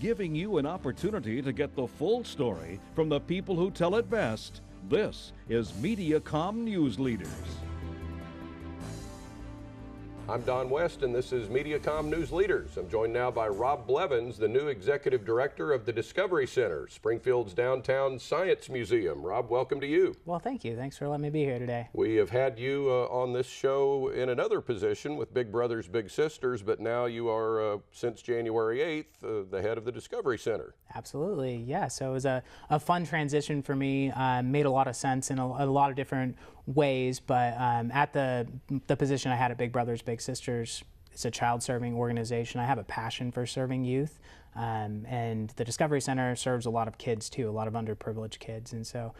giving you an opportunity to get the full story from the people who tell it best. This is Mediacom News Leaders. I'm Don West, and this is Mediacom News Leaders. I'm joined now by Rob Blevins, the new Executive Director of the Discovery Center, Springfield's downtown science museum. Rob, welcome to you. Well, thank you. Thanks for letting me be here today. We have had you on this show in another position with Big Brothers Big Sisters, but now you are, since January 8th, the head of the Discovery Center. Absolutely, yeah. So it was a fun transition for me. Made a lot of sense in a lot of different ways, but at the position I had at Big Brothers Big Sisters, it's a child-serving organization. I have a passion for serving youth, and the Discovery Center serves a lot of kids too, a lot of underprivileged kids, and so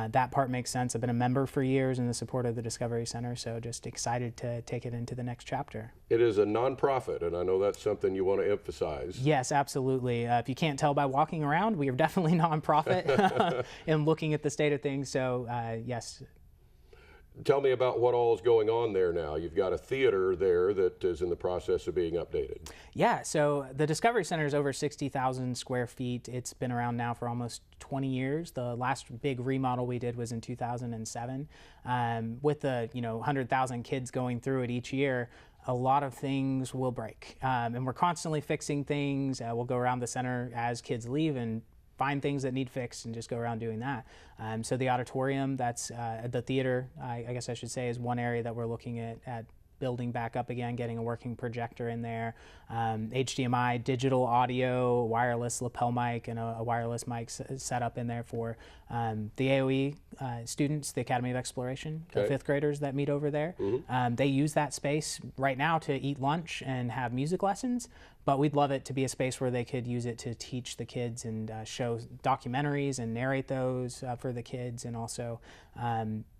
that part makes sense. I've been a member for years in the support of the Discovery Center, so just excited to take it into the next chapter. It is a nonprofit, and I know that's something you want to emphasize. Yes, absolutely. If you can't tell by walking around, we are definitely nonprofit and looking at the state of things, so yes. Tell me about what all is going on there now. You've got a theater there that is in the process of being updated. Yeah, so the Discovery Center is over 60,000 square feet. It's been around now for almost 20 years. The last big remodel we did was in 2007. With the 100,000 kids going through it each year, a lot of things will break. And we're constantly fixing things. We'll go around the center as kids leave and find things that need fixed and just go around doing that. So the auditorium, that's the theater, I guess I should say, is one area that we're looking at building back up again, getting a working projector in there, HDMI, digital audio, wireless lapel mic, and a wireless mic set up in there for the AOE students, the Academy of Exploration, the fifth graders that meet over there. Mm-hmm. They use that space right now to eat lunch and have music lessons, but we'd love it to be a space where they could use it to teach the kids and show documentaries and narrate those for the kids, and also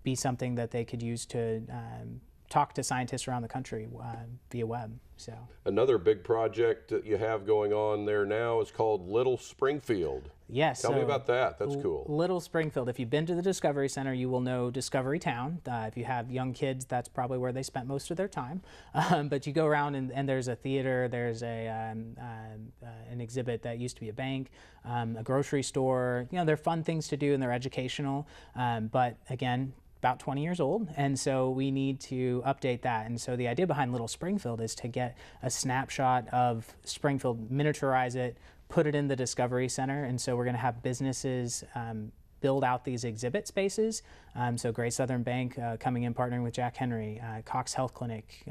be something that they could use to talk to scientists around the country via web. So another big project that you have going on there now is called Little Springfield. Yes. Tell me about that. That's cool. Little Springfield. If you've been to the Discovery Center, you will know Discovery Town. If you have young kids, that's probably where they spent most of their time. But you go around and there's a theater, there's an exhibit that used to be a bank, a grocery store. They're fun things to do and they're educational. But again, about 20 years old, and so we need to update that. And so the idea behind Little Springfield is to get a snapshot of Springfield, miniaturize it, put it in the Discovery Center, and so we're going to have businesses build out these exhibit spaces. So Great Southern Bank coming in, partnering with Jack Henry, Cox Health Clinic,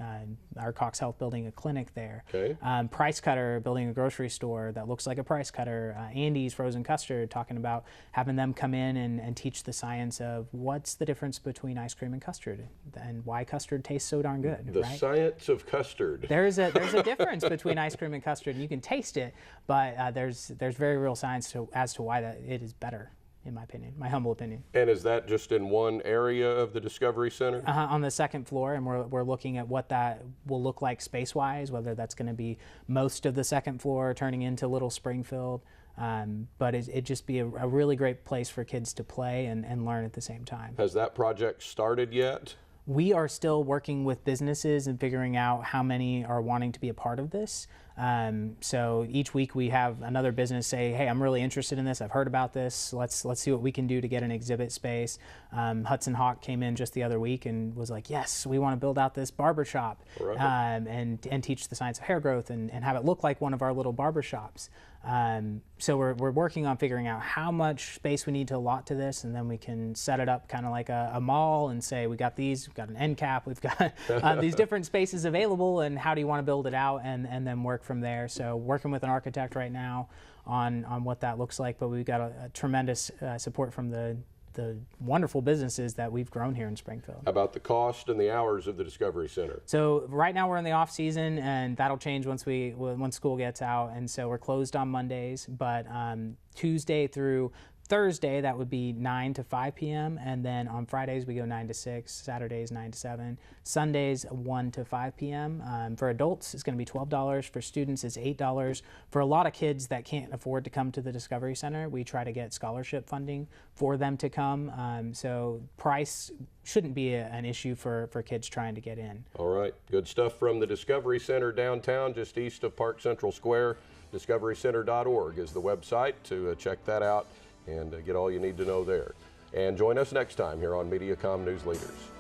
our Cox Health building a clinic there. Okay. Price Cutter building a grocery store that looks like a Price Cutter. Andy's Frozen Custard, talking about having them come in and teach the science of what's the difference between ice cream and custard and why custard tastes so darn good. The science of custard. There's a difference between ice cream and custard. You can taste it, but there's very real science as to why that it is better, in my opinion, my humble opinion. And is that just in one area of the Discovery Center? On the second floor, and we're looking at what that will look like space-wise, whether that's going to be most of the second floor turning into Little Springfield. But it'd just be a really great place for kids to play and learn at the same time. Has that project started yet? We are still working with businesses and figuring out how many are wanting to be a part of this. So each week we have another business say, hey, I'm really interested in this. I've heard about this. Let's see what we can do to get an exhibit space. Hudson Hawk came in just the other week and was like, yes, we want to build out this barbershop, right. And teach the science of hair growth and have it look like one of our little barbershops. So we're working on figuring out how much space we need to allot to this, and then we can set it up kind of like a mall and say, we got these, we've got an end cap, we've got these different spaces available, and how do you want to build it out, and then work from there. So working with an architect right now on what that looks like, but we've got a tremendous support from the wonderful businesses that we've grown here in Springfield. How about the cost and the hours of the Discovery Center? So right now we're in the off season, and that'll change once school gets out, and so we're closed on Mondays, but Tuesday through Thursday, that would be 9 to 5 p.m. And then on Fridays, we go 9 to 6, Saturdays, 9 to 7, Sundays, 1 to 5 p.m. For adults, it's going to be $12. For students, it's $8. For a lot of kids that can't afford to come to the Discovery Center, we try to get scholarship funding for them to come. So price shouldn't be an issue for kids trying to get in. All right. Good stuff from the Discovery Center downtown, just east of Park Central Square. discoverycenter.org is the website to check that out and get all you need to know there. And join us next time here on Mediacom News Leaders.